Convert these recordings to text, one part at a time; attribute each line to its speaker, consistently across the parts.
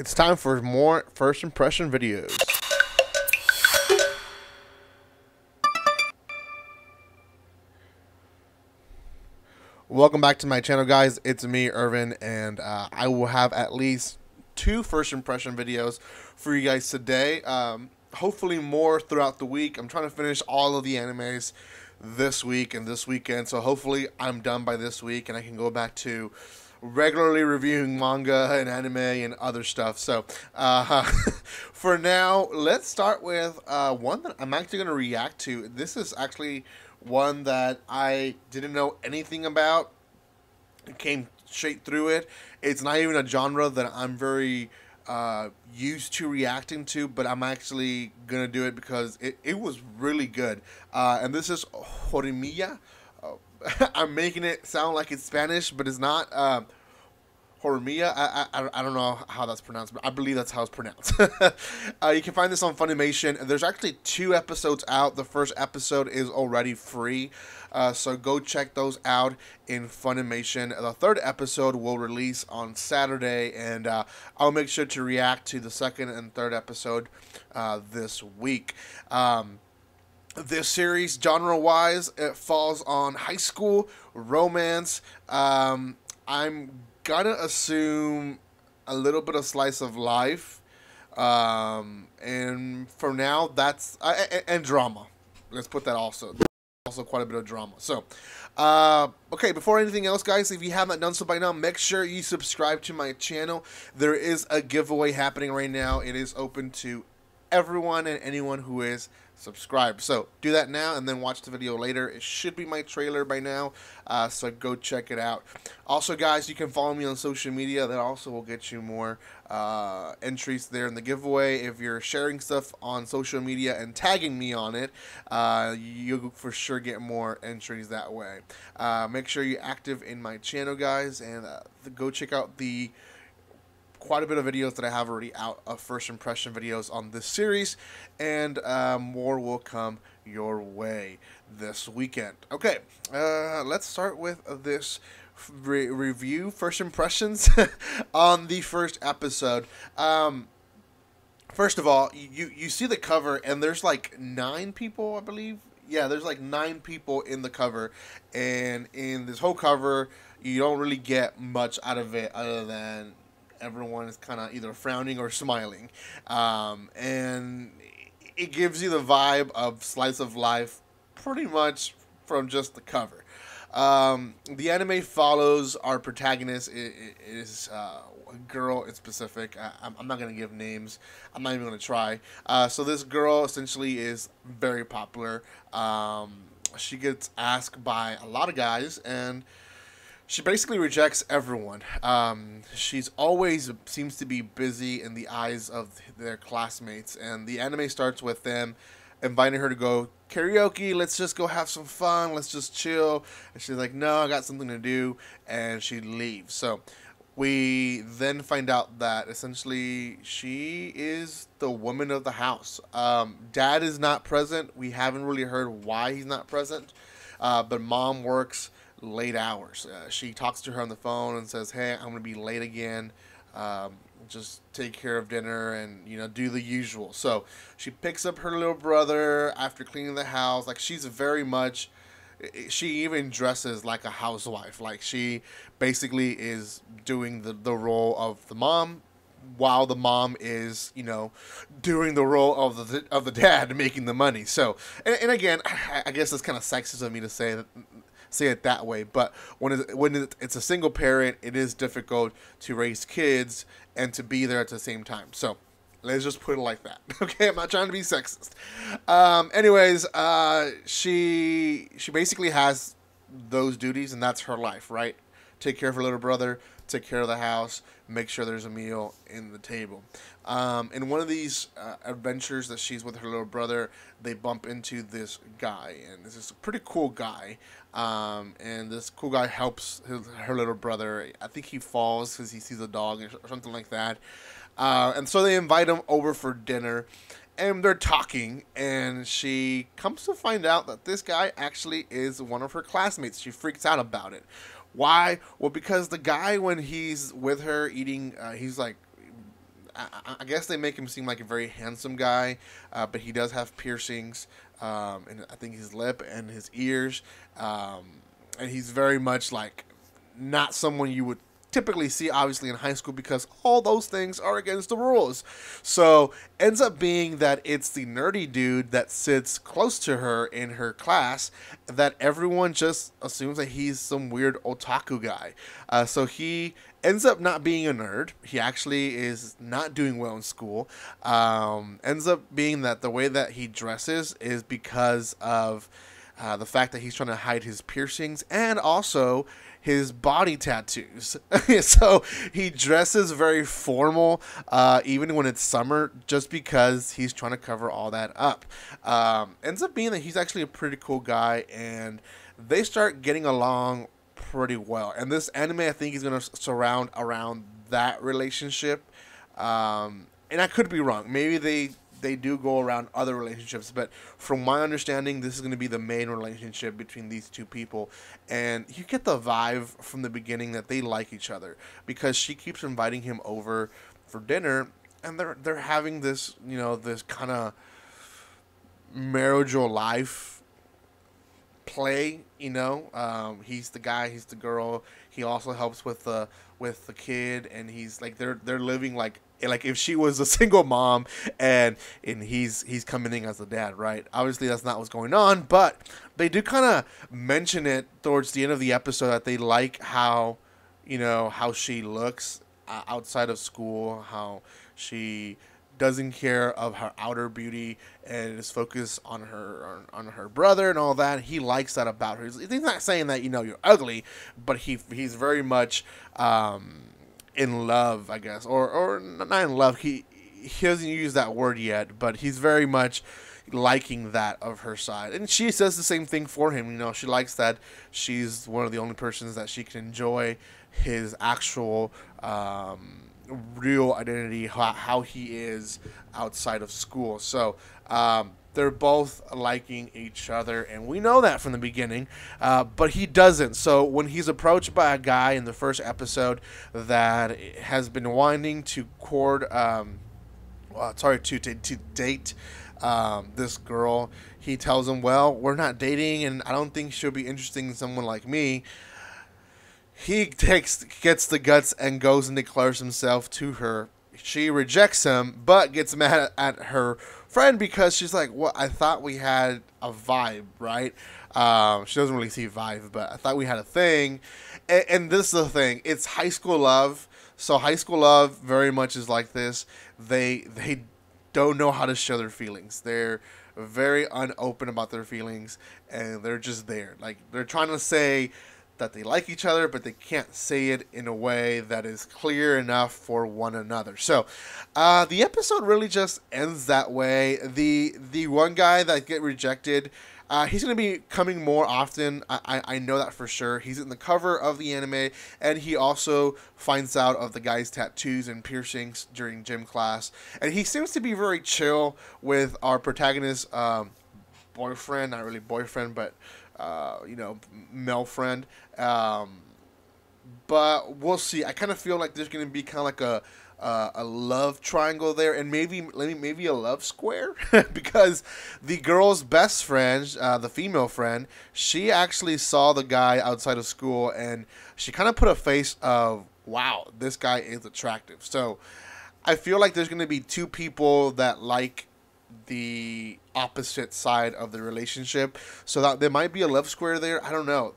Speaker 1: It's time for more first impression videos. Welcome back to my channel, guys. It's me, Irvin, and I will have at least 2 first impression videos for you guys today. Hopefully more throughout the week. I'm trying to finish all of the animes this week and this weekend, so hopefully I'm done by this week and I can go back to regularly reviewing manga and anime and other stuff. So for now, let's start with one that I'm actually going to react to. This is actually one that I didn't know anything about. It came straight through it. It's not even a genre that I'm very used to reacting to, but I'm actually gonna do it because it was really good. And this is Horimiya. I'm making it sound like it's Spanish, but it's not. Horimiya. I don't know how that's pronounced, but I believe that's how it's pronounced. You can find this on Funimation. There's actually 2 episodes out. The first episode is already free, so go check those out in Funimation. The 3rd episode will release on Saturday, and I'll make sure to react to the 2nd and 3rd episode this week. This series, genre-wise, it falls on high school romance. I'm gonna assume a little bit of slice of life, and for now that's and drama. Let's put that also quite a bit of drama. So okay, before anything else, guys, if you haven't done so by now, make sure you subscribe to my channel. There is a giveaway happening right now. It is open to everyone and anyone who is subscribed. So do that now and then watch the video later. It should be my trailer by now, so go check it out. Also, guys, you can follow me on social media. That also will get you more entries there in the giveaway. If you're sharing stuff on social media and tagging me on it, you'll for sure get more entries that way. Make sure you're active in my channel, guys, and go check out the quite a bit of videos that I have already out of first impression videos on this series, and more will come your way this weekend. Okay, let's start with this review, first impressions on the first episode. First of all, you see the cover, and there's like 9 people, I believe. Yeah, there's like 9 people in the cover, and in this whole cover, you don't really get much out of it other than everyone is kind of either frowning or smiling, and it gives you the vibe of slice of life pretty much from just the cover. The anime follows our protagonist. It is a girl in specific. I'm not going to give names. I'm not even going to try. So this girl essentially is very popular. She gets asked by a lot of guys, and she basically rejects everyone. She's always seems to be busy in the eyes of their classmates, and the anime starts with them inviting her to go karaoke. Let's just go have some fun. Let's just chill. And she's like, no, I got something to do, and she leaves. So we then find out that essentially she is the woman of the house. Dad is not present. We haven't really heard why he's not present, but mom works late hours. She talks to her on the phone and says, hey, I'm gonna be late again, just take care of dinner and, you know, do the usual. So she picks up her little brother after cleaning the house. Like, she's very much, she even dresses like a housewife. Like, she basically is doing the role of the mom, while the mom is, you know, doing the role of the dad, making the money. So and again, I guess it's kind of sexist of me to say it that way, but when it's a single parent, it is difficult to raise kids and to be there at the same time. So let's just put it like that. Okay, I'm not trying to be sexist. Anyways, she basically has those duties, and that's her life, right? Take care of her little brother, take care of the house, make sure there's a meal in the table. In one of these adventures that she's with her little brother, they bump into this guy, and this is a pretty cool guy. And this cool guy helps her little brother. I think he falls because he sees a dog or something like that. And so they invite him over for dinner, and they're talking, and she comes to find out that this guy actually is one of her classmates. She freaks out about it. Why? Well, because the guy, when he's with her eating, he's like I guess they make him seem like a very handsome guy, but he does have piercings, and I think his lip and his ears, and he's very much like not someone you would typically see obviously in high school because all those things are against the rules. So ends up being that it's the nerdy dude that sits close to her in her class that everyone just assumes that he's some weird otaku guy. So he ends up not being a nerd. He actually is not doing well in school. Ends up being that the way that he dresses is because of the fact that he's trying to hide his piercings and also his body tattoos. So he dresses very formal, even when it's summer, just because he's trying to cover all that up. Ends up being that he's actually a pretty cool guy, and they start getting along pretty well. And this anime, I think, is going to surround around that relationship. And I could be wrong. Maybe they do go around other relationships, but from my understanding, this is going to be the main relationship between these two people. And you get the vibe from the beginning that they like each other because she keeps inviting him over for dinner, and they're having this, you know, this kind of marital life play, you know. He's the guy, he's the girl. He also helps with the kid, and he's like they're living like if she was a single mom and he's coming in as the dad, right? Obviously that's not what's going on, but they do kind of mention it towards the end of the episode that they like how, you know, how she looks outside of school, how she doesn't care of her outer beauty and is focused on her brother and all that. He likes that about her. He's not saying that, you know, you're ugly, but he's very much in love, I guess, or not in love. He doesn't use that word yet, but he's very much liking that of her side, and she says the same thing for him. You know, she likes that she's one of the only persons that she can enjoy his actual real identity, how he is outside of school. So they're both liking each other, and we know that from the beginning, but he doesn't. So when he's approached by a guy in the first episode that has been wanting to to date this girl, he tells him, well, we're not dating, and I don't think she'll be interested in someone like me. He gets the guts and goes and declares himself to her. She rejects him, but gets mad at her friend because she's like, "Well, I thought we had a vibe, right?" She doesn't really see vibe, but I thought we had a thing. And this is the thing: it's high school love. So high school love very much is like this. They don't know how to show their feelings. They're very unopen about their feelings, and they're just there. Like they're trying to say that they like each other, but they can't say it in a way that is clear enough for one another. So the episode really just ends that way. The one guy that get rejected, he's going to be coming more often. I know that for sure. He's in the cover of the anime, and he also finds out of the guy's tattoos and piercings during gym class. And he seems to be very chill with our protagonist boyfriend, not really boyfriend, but you know, male friend. But we'll see. I kind of feel like there's going to be kind of like a love triangle there, and maybe a love square because the girl's best friend, the female friend, she actually saw the guy outside of school, and she kind of put a face of, wow, this guy is attractive. So I feel like there's going to be two people that like the opposite side of the relationship, so that there might be a love square there. I don't know.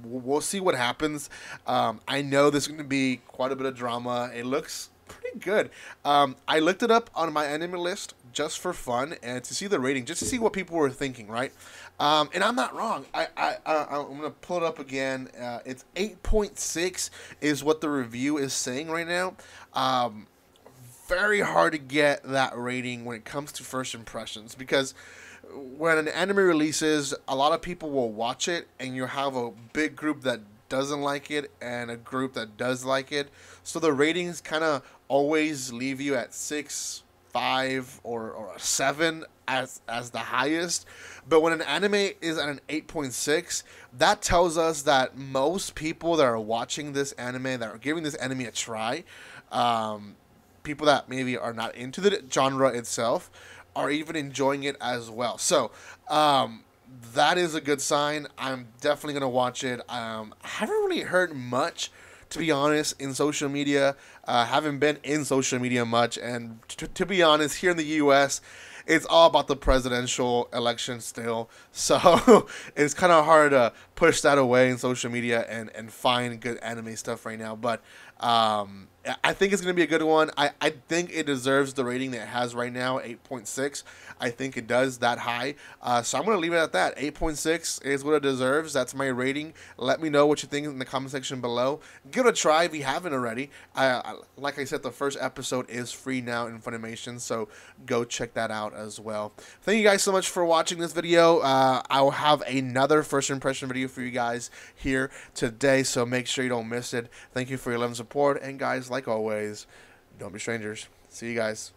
Speaker 1: We'll see what happens. I know there's going to be quite a bit of drama. It looks pretty good. I looked it up on my anime list just for fun and to see the rating, just to see what people were thinking, right? And I'm not wrong. I'm going to pull it up again. It's 8.6 is what the review is saying right now. Very hard to get that rating when it comes to first impressions, because when an anime releases, a lot of people will watch it, and you have a big group that doesn't like it and a group that does like it. So the ratings kind of always leave you at 6, 5, or a 7 as the highest. But when an anime is at an 8.6, that tells us that most people that are watching this anime, that are giving this anime a try, people that maybe are not into the genre itself are even enjoying it as well. So that is a good sign. I'm definitely gonna watch it. I haven't really heard much, to be honest, in social media. Haven't been in social media much, and to be honest, here in the U.S., it's all about the presidential election still. So it's kind of hard to push that away in social media and find good anime stuff right now. But I think it's going to be a good one. I think it deserves the rating that it has right now, 8.6. I think it does that high. So I'm going to leave it at that. 8.6 is what it deserves. That's my rating. Let me know what you think in the comment section below. Give it a try if you haven't already. Like I said, the first episode is free now in Funimation, so go check that out as well. Thank you guys so much for watching this video. I will have another first impression video for you guys here today, so make sure you don't miss it. Thank you for your love and support, and guys, like always, don't be strangers. See you guys.